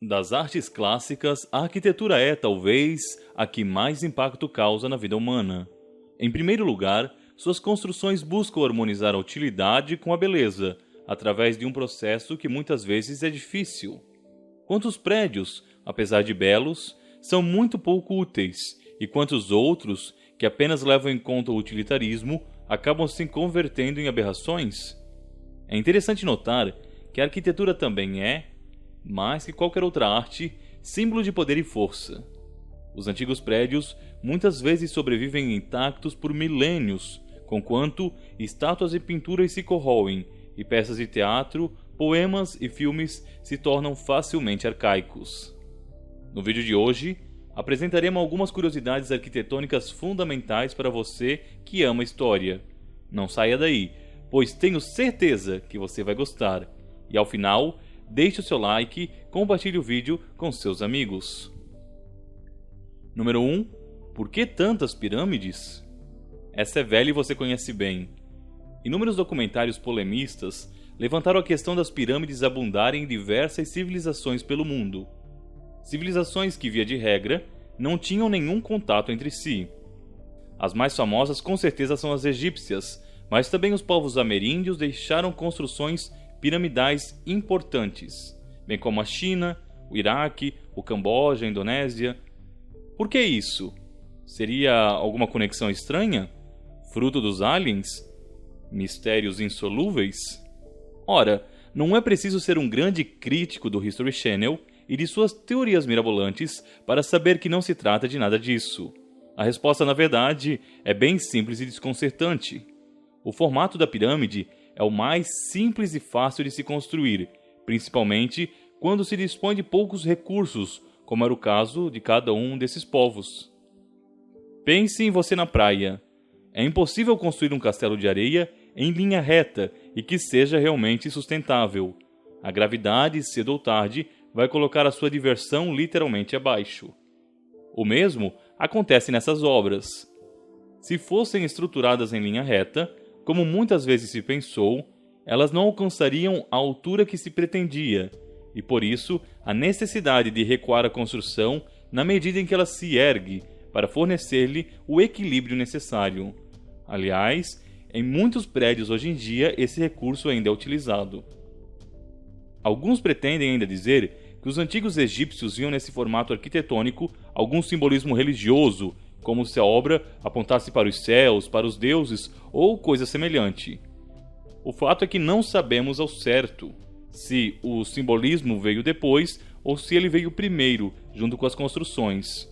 Das artes clássicas, a arquitetura é, talvez, a que mais impacto causa na vida humana. Em primeiro lugar, suas construções buscam harmonizar a utilidade com a beleza, através de um processo que muitas vezes é difícil. Quantos prédios, apesar de belos, são muito pouco úteis, e quantos outros, que apenas levam em conta o utilitarismo, acabam se convertendo em aberrações? É interessante notar que a arquitetura também é, mais que qualquer outra arte, símbolo de poder e força. Os antigos prédios muitas vezes sobrevivem intactos por milênios, conquanto estátuas e pinturas se corroem e peças de teatro, poemas e filmes se tornam facilmente arcaicos. No vídeo de hoje, apresentaremos algumas curiosidades arquitetônicas fundamentais para você que ama história. Não saia daí, pois tenho certeza que você vai gostar. E ao final, deixe o seu like, compartilhe o vídeo com seus amigos. Número 1. Por que tantas pirâmides? Essa é velha e você conhece bem. Inúmeros documentários polemistas levantaram a questão das pirâmides abundarem em diversas civilizações pelo mundo. Civilizações que, via de regra, não tinham nenhum contato entre si. As mais famosas com certeza são as egípcias, mas também os povos ameríndios deixaram construções piramidais importantes, bem como a China, o Iraque, o Camboja, a Indonésia. Por que isso? Seria alguma conexão estranha? Fruto dos aliens? Mistérios insolúveis? Ora, não é preciso ser um grande crítico do History Channel e de suas teorias mirabolantes para saber que não se trata de nada disso. A resposta, na verdade, é bem simples e desconcertante. O formato da pirâmide é o mais simples e fácil de se construir, principalmente quando se dispõe de poucos recursos, como era o caso de cada um desses povos. Pense em você na praia. É impossível construir um castelo de areia em linha reta e que seja realmente sustentável. A gravidade, cedo ou tarde, vai colocar a sua diversão literalmente abaixo. O mesmo acontece nessas obras. Se fossem estruturadas em linha reta, como muitas vezes se pensou, elas não alcançariam a altura que se pretendia, e por isso a necessidade de recuar a construção na medida em que ela se ergue, para fornecer-lhe o equilíbrio necessário. Aliás, em muitos prédios hoje em dia esse recurso ainda é utilizado. Alguns pretendem ainda dizer que os antigos egípcios viam nesse formato arquitetônico algum simbolismo religioso, como se a obra apontasse para os céus, para os deuses ou coisa semelhante. O fato é que não sabemos ao certo se o simbolismo veio depois ou se ele veio primeiro, junto com as construções.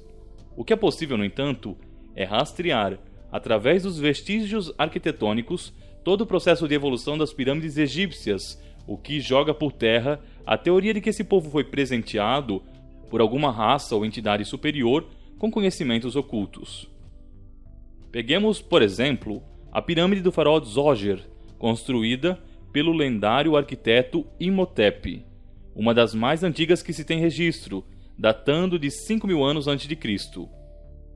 O que é possível, no entanto, é rastrear, através dos vestígios arquitetônicos, todo o processo de evolução das pirâmides egípcias, o que joga por terra a teoria de que esse povo foi presenteado por alguma raça ou entidade superior com conhecimentos ocultos. Peguemos, por exemplo, a pirâmide do faraó Djoser, construída pelo lendário arquiteto Imhotep, uma das mais antigas que se tem registro, datando de 5.000 anos a.C.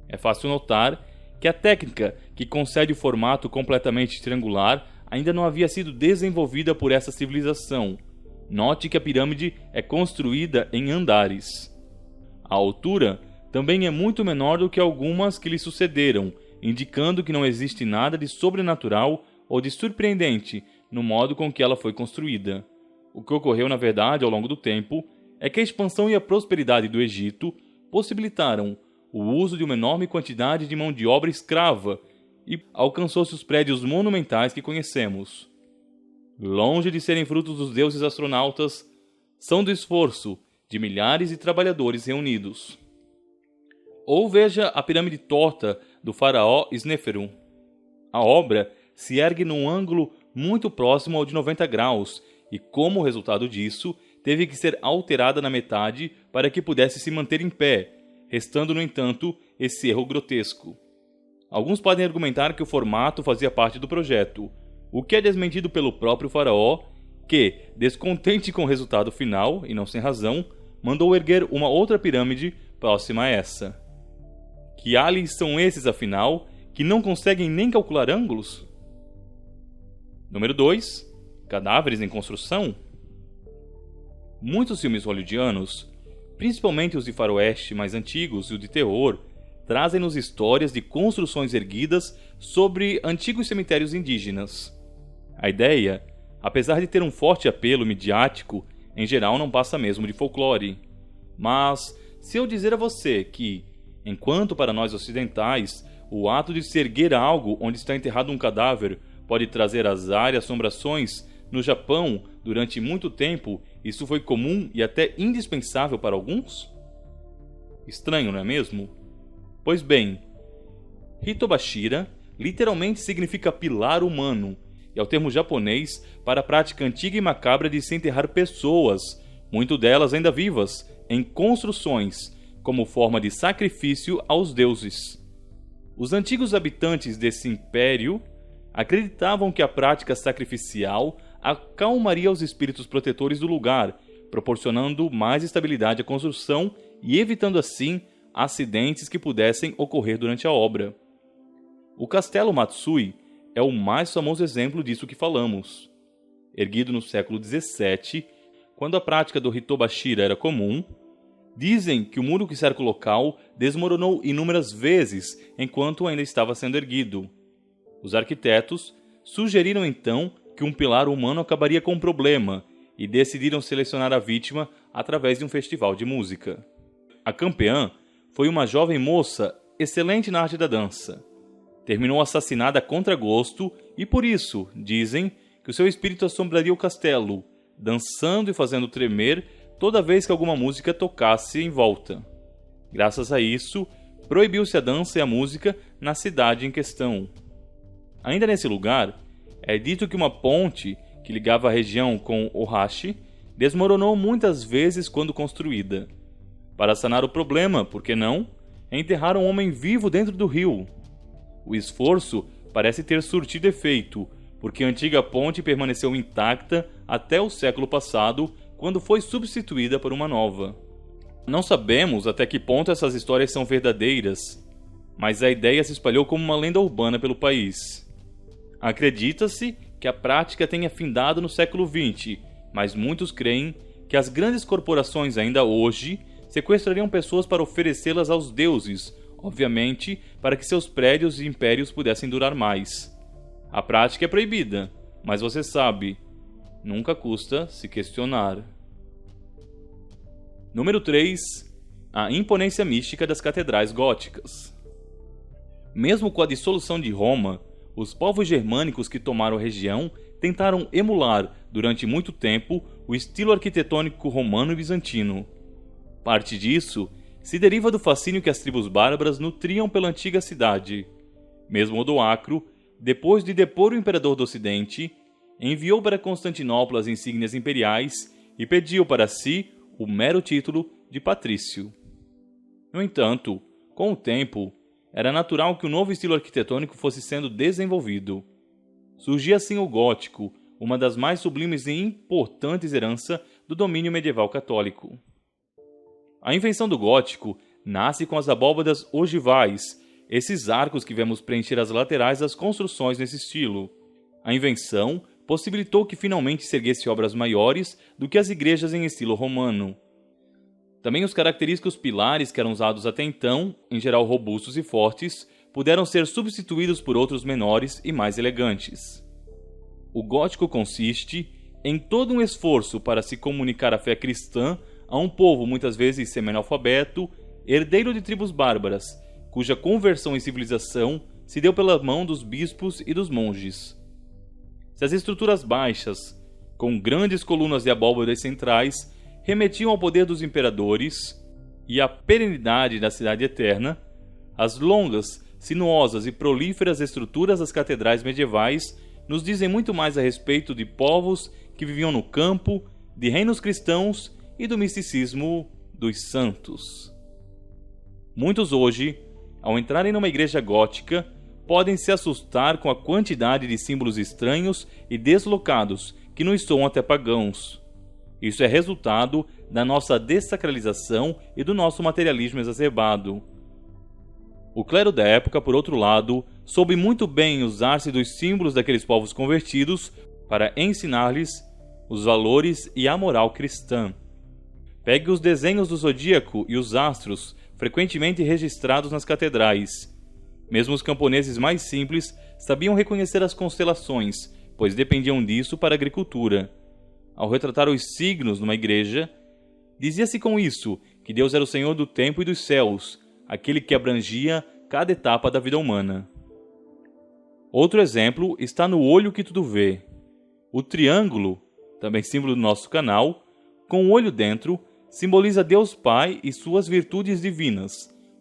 É fácil notar que a técnica que concede o formato completamente triangular ainda não havia sido desenvolvida por essa civilização. Note que a pirâmide é construída em andares. A altura também é muito menor do que algumas que lhe sucederam, indicando que não existe nada de sobrenatural ou de surpreendente no modo com que ela foi construída. O que ocorreu, na verdade, ao longo do tempo, é que a expansão e a prosperidade do Egito possibilitaram o uso de uma enorme quantidade de mão de obra escrava e alcançou-se os prédios monumentais que conhecemos. Longe de serem frutos dos deuses astronautas, são do esforço de milhares de trabalhadores reunidos. Ou veja a pirâmide torta do faraó Sneferu. A obra se ergue num ângulo muito próximo ao de 90 graus e, como resultado disso, teve que ser alterada na metade para que pudesse se manter em pé, restando, no entanto, esse erro grotesco. Alguns podem argumentar que o formato fazia parte do projeto, o que é desmentido pelo próprio faraó, que, descontente com o resultado final, e não sem razão, mandou erguer uma outra pirâmide próxima a essa. Que aliens são esses, afinal, que não conseguem nem calcular ângulos? Número 2. Cadáveres em construção? Muitos filmes hollywoodianos Principalmente os de faroeste mais antigos e o de terror, trazem-nos histórias de construções erguidas sobre antigos cemitérios indígenas. A ideia, apesar de ter um forte apelo midiático, em geral não passa mesmo de folclore. Mas, se eu dizer a você que, enquanto para nós ocidentais, o ato de se erguer algo onde está enterrado um cadáver pode trazer azar e assombrações, no Japão, durante muito tempo, isso foi comum e até indispensável para alguns? Estranho, não é mesmo? Pois bem, Hitobashira literalmente significa pilar humano, e é o termo japonês para a prática antiga e macabra de se enterrar pessoas, muito delas ainda vivas, em construções, como forma de sacrifício aos deuses. Os antigos habitantes desse império acreditavam que a prática sacrificial acalmaria os espíritos protetores do lugar, proporcionando mais estabilidade à construção e evitando assim acidentes que pudessem ocorrer durante a obra. O Castelo Matsui é o mais famoso exemplo disso que falamos. Erguido no século XVII, quando a prática do Hitobashira era comum, dizem que o muro que cerca o local desmoronou inúmeras vezes enquanto ainda estava sendo erguido. Os arquitetos sugeriram então que um pilar humano acabaria com o problema e decidiram selecionar a vítima através de um festival de música. A campeã foi uma jovem moça excelente na arte da dança. Terminou assassinada a contragosto e por isso, dizem, que o seu espírito assombraria o castelo, dançando e fazendo tremer toda vez que alguma música tocasse em volta. Graças a isso, proibiu-se a dança e a música na cidade em questão. Ainda nesse lugar, é dito que uma ponte que ligava a região com Ohashi desmoronou muitas vezes quando construída. Para sanar o problema, por que não, enterraram um homem vivo dentro do rio. O esforço parece ter surtido efeito, porque a antiga ponte permaneceu intacta até o século passado, quando foi substituída por uma nova. Não sabemos até que ponto essas histórias são verdadeiras, mas a ideia se espalhou como uma lenda urbana pelo país. Acredita-se que a prática tenha findado no século XX, mas muitos creem que as grandes corporações ainda hoje sequestrariam pessoas para oferecê-las aos deuses, obviamente para que seus prédios e impérios pudessem durar mais. A prática é proibida, mas você sabe, nunca custa se questionar. Número 3. A imponência mística das catedrais góticas. Mesmo com a dissolução de Roma, os povos germânicos que tomaram a região tentaram emular, durante muito tempo, o estilo arquitetônico romano e bizantino. Parte disso se deriva do fascínio que as tribos bárbaras nutriam pela antiga cidade. Mesmo Odoacro, depois de depor o imperador do Ocidente, enviou para Constantinopla as insígnias imperiais e pediu para si o mero título de patrício. No entanto, com o tempo, era natural que um novo estilo arquitetônico fosse sendo desenvolvido. Surgia assim o gótico, uma das mais sublimes e importantes heranças do domínio medieval católico. A invenção do gótico nasce com as abóbadas ogivais, esses arcos que vemos preencher as laterais das construções nesse estilo. A invenção possibilitou que finalmente se erguesse obras maiores do que as igrejas em estilo romano. Também os característicos pilares que eram usados até então, em geral robustos e fortes, puderam ser substituídos por outros menores e mais elegantes. O gótico consiste em todo um esforço para se comunicar a fé cristã a um povo muitas vezes semi-analfabeto, herdeiro de tribos bárbaras, cuja conversão em civilização se deu pela mão dos bispos e dos monges. Se as estruturas baixas, com grandes colunas e abóbadas centrais, remetiam ao poder dos imperadores e à perenidade da cidade eterna, as longas, sinuosas e prolíferas estruturas das catedrais medievais nos dizem muito mais a respeito de povos que viviam no campo, de reinos cristãos e do misticismo dos santos. Muitos hoje, ao entrarem numa igreja gótica, podem se assustar com a quantidade de símbolos estranhos e deslocados que nos soam até pagãos. Isso é resultado da nossa dessacralização e do nosso materialismo exacerbado. O clero da época, por outro lado, soube muito bem usar-se dos símbolos daqueles povos convertidos para ensinar-lhes os valores e a moral cristã. Pegue os desenhos do zodíaco e os astros, frequentemente registrados nas catedrais. Mesmo os camponeses mais simples sabiam reconhecer as constelações, pois dependiam disso para a agricultura. Ao retratar os signos numa igreja, dizia-se com isso que Deus era o Senhor do tempo e dos céus, aquele que abrangia cada etapa da vida humana. Outro exemplo está no olho que tudo vê. O triângulo, também símbolo do nosso canal, com o olho dentro, simboliza Deus Pai e suas virtudes divinas,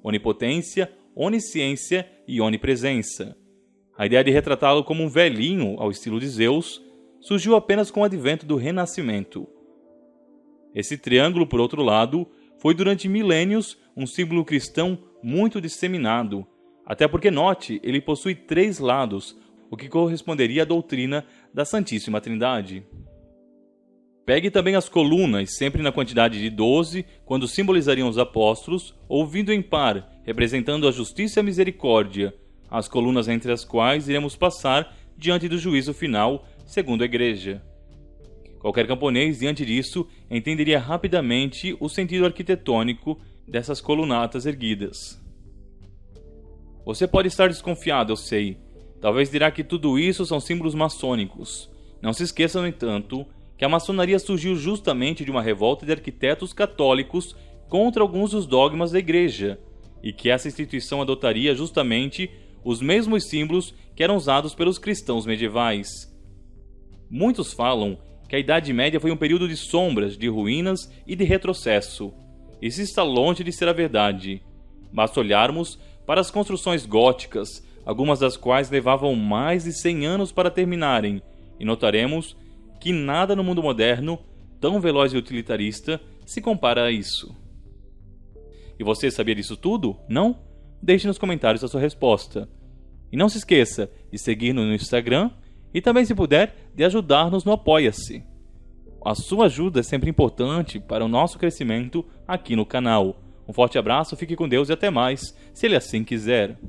onipotência, onisciência e onipresença. A ideia de retratá-lo como um velhinho, ao estilo de Zeus, surgiu apenas com o advento do Renascimento. Esse triângulo, por outro lado, foi durante milênios um símbolo cristão muito disseminado, até porque, note, ele possui 3 lados, o que corresponderia à doutrina da Santíssima Trindade. Pegue também as colunas, sempre na quantidade de 12, quando simbolizariam os apóstolos, ou vindo em par, representando a justiça e a misericórdia, as colunas entre as quais iremos passar diante do juízo final, segundo a Igreja. Qualquer camponês, diante disso, entenderia rapidamente o sentido arquitetônico dessas colunatas erguidas. Você pode estar desconfiado, eu sei. Talvez dirá que tudo isso são símbolos maçônicos. Não se esqueça, no entanto, que a maçonaria surgiu justamente de uma revolta de arquitetos católicos contra alguns dos dogmas da Igreja, e que essa instituição adotaria justamente os mesmos símbolos que eram usados pelos cristãos medievais. Muitos falam que a Idade Média foi um período de sombras, de ruínas e de retrocesso. Isso está longe de ser a verdade. Basta olharmos para as construções góticas, algumas das quais levavam mais de 100 anos para terminarem, e notaremos que nada no mundo moderno, tão veloz e utilitarista, se compara a isso. E você sabia disso tudo? Não? Deixe nos comentários a sua resposta. E não se esqueça de seguir-nos no Instagram e também, se puder, de ajudar-nos no Apoia-se. A sua ajuda é sempre importante para o nosso crescimento aqui no canal. Um forte abraço, fique com Deus e até mais, se Ele assim quiser.